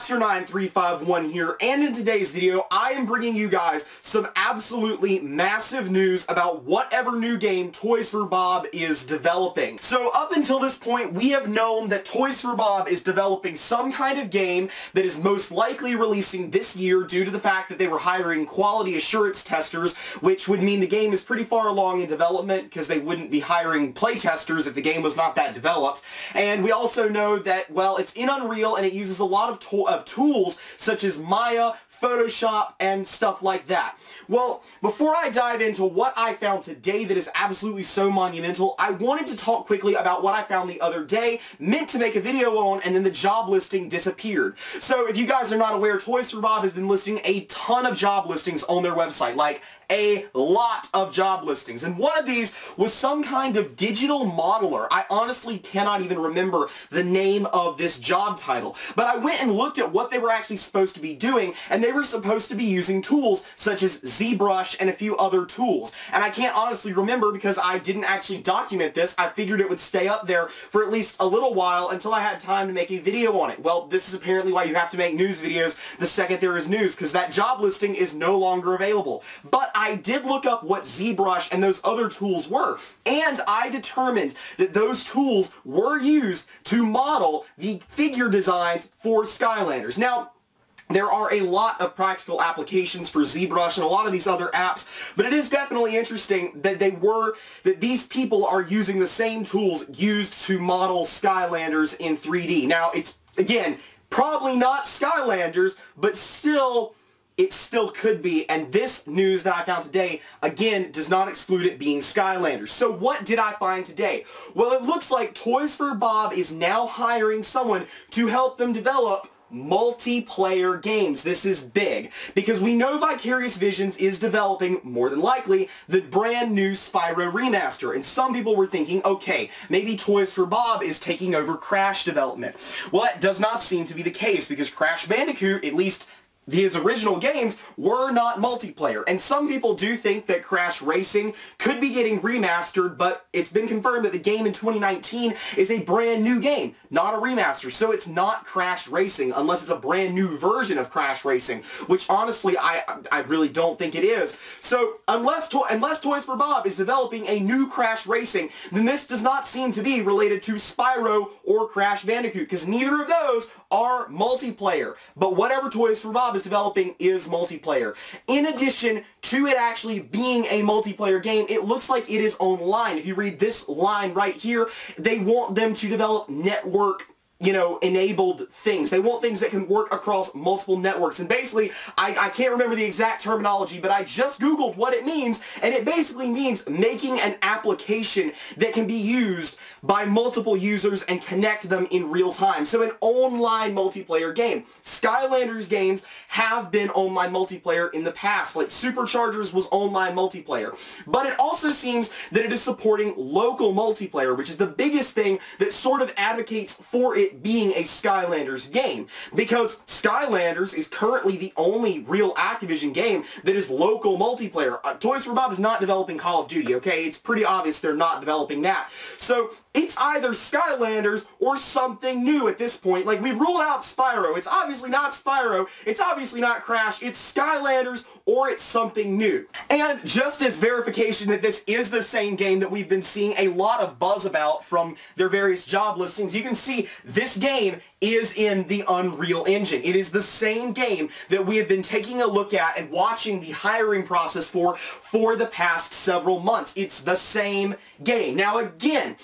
Master9351 here, and in today's video, I am bringing you guys some absolutely massive news about whatever new game Toys for Bob is developing. So up until this point, we have known that Toys for Bob is developing some kind of game that is most likely releasing this year due to the fact that they were hiring quality assurance testers, which would mean the game is pretty far along in development because they wouldn't be hiring playtesters if the game was not that developed. And we also know that, well, it's in Unreal and it uses a lot of tools such as Maya, Photoshop, and stuff like that. Well, before I dive into what I found today that is absolutely so monumental, I wanted to talk quickly about what I found the other day, meant to make a video on, and then the job listing disappeared. So if you guys are not aware, Toys for Bob has been listing a ton of job listings on their website, like a lot of job listings. And one of these was some kind of digital modeler. I honestly cannot even remember the name of this job title. But I went and looked at what they were actually supposed to be doing, and they were supposed to be using tools such as ZBrush and a few other tools. And I can't honestly remember because I didn't actually document this. I figured it would stay up there for at least a little while until I had time to make a video on it. Well, this is apparently why you have to make news videos the second there is news, because that job listing is no longer available. But I did look up what ZBrush and those other tools were, and I determined that those tools were used to model the figure designs for Skylanders. Now, there are a lot of practical applications for ZBrush and a lot of these other apps, but it is definitely interesting that these people are using the same tools used to model Skylanders in 3D. Now, it's, again, probably not Skylanders, but still, it still could be, and this news that I found today, again, does not exclude it being Skylanders. So what did I find today? Well, it looks like Toys for Bob is now hiring someone to help them develop multiplayer games. This is big, because we know Vicarious Visions is developing, more than likely, the brand new Spyro remaster, and some people were thinking, okay, maybe Toys for Bob is taking over Crash development. Well, that does not seem to be the case, because Crash Bandicoot, at least his original games, were not multiplayer. And some people do think that Crash Racing could be getting remastered, but it's been confirmed that the game in 2019 is a brand new game, not a remaster. So it's not Crash Racing, unless it's a brand new version of Crash Racing, which honestly, I really don't think it is. So unless Toys for Bob is developing a new Crash Racing, then this does not seem to be related to Spyro or Crash Bandicoot, because neither of those are multiplayer. But whatever Toys for Bob is developing is multiplayer. In addition to it actually being a multiplayer game, it looks like it is online. If you read this line right here, they want them to develop network, enabled things. They want things that can work across multiple networks. And basically, I can't remember the exact terminology, but I just Googled what it means, and it basically means making an application that can be used by multiple users and connect them in real time. So an online multiplayer game. Skylanders games have been online multiplayer in the past, like Superchargers was online multiplayer. But it also seems that it is supporting local multiplayer, which is the biggest thing that sort of advocates for it being a Skylanders game, because Skylanders is currently the only real Activision game that is local multiplayer. Toys for Bob is not developing Call of Duty, okay? It's pretty obvious they're not developing that. So it's either Skylanders or something new at this point. Like, we've ruled out Spyro. It's obviously not Spyro. It's obviously not Crash. It's Skylanders or it's something new. And just as verification that this is the same game that we've been seeing a lot of buzz about from their various job listings, you can see this game is in the Unreal Engine. It is the same game that we have been taking a look at and watching the hiring process for the past several months. It's the same game. Now again,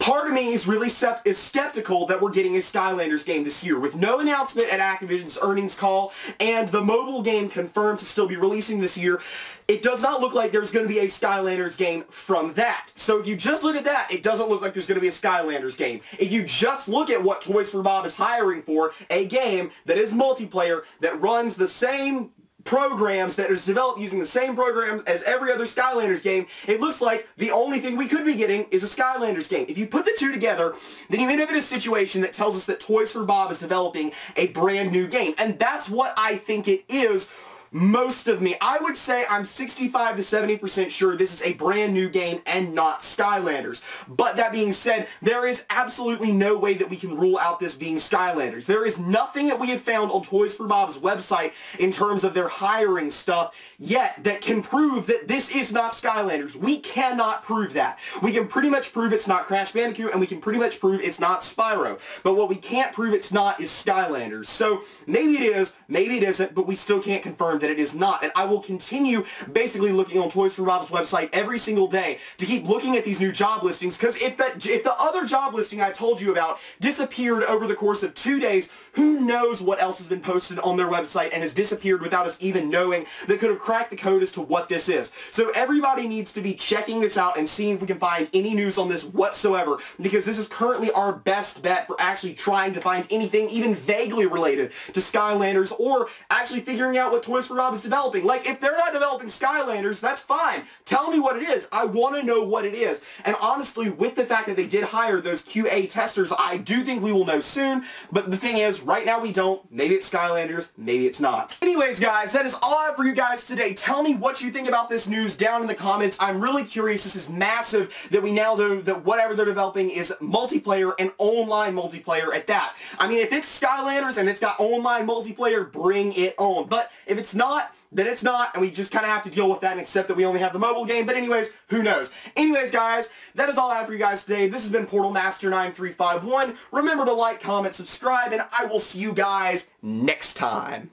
part of me is really skeptical that we're getting a Skylanders game this year. With no announcement at Activision's earnings call and the mobile game confirmed to still be releasing this year, it does not look like there's going to be a Skylanders game from that. So if you just look at that, it doesn't look like there's going to be a Skylanders game. If you just look at what Toys for Bob is hiring for, a game that is multiplayer, that runs the same programs, that is developed using the same programs as every other Skylanders game, it looks like the only thing we could be getting is a Skylanders game. If you put the two together, then you end up in a situation that tells us that Toys for Bob is developing a brand new game. And that's what I think it is most of me. I would say I'm 65 to 70% sure this is a brand new game and not Skylanders. But that being said, there is absolutely no way that we can rule out this being Skylanders. There is nothing that we have found on Toys for Bob's website in terms of their hiring stuff yet that can prove that this is not Skylanders. We cannot prove that. We can pretty much prove it's not Crash Bandicoot, and we can pretty much prove it's not Spyro. But what we can't prove it's not is Skylanders. So maybe it is, maybe it isn't, but we still can't confirm that it is not. And I will continue basically looking on Toys for Bob's website every single day to keep looking at these new job listings, because if the other job listing I told you about disappeared over the course of 2 days, who knows what else has been posted on their website and has disappeared without us even knowing, that could have cracked the code as to what this is. So everybody needs to be checking this out and seeing if we can find any news on this whatsoever, because this is currently our best bet for actually trying to find anything even vaguely related to Skylanders, or actually figuring out what Toys for Bob is developing. Like, if they're not developing Skylanders, that's fine. Tell me what it is. I want to know what it is. And honestly, with the fact that they did hire those QA testers, I do think we will know soon. But the thing is, right now we don't. Maybe it's Skylanders, maybe it's not. Anyways, guys, that is all I have for you guys today. Tell me what you think about this news down in the comments. I'm really curious. This is massive that we now know that whatever they're developing is multiplayer and online multiplayer at that. I mean, if it's Skylanders and it's got online multiplayer, bring it on. But if it's not, then it's not, and we just kind of have to deal with that and accept that we only have the mobile game. But anyways, who knows? Anyways, guys, that is all I have for you guys today. This has been Portal Master 9351. Remember to like, comment, subscribe, and I will see you guys next time.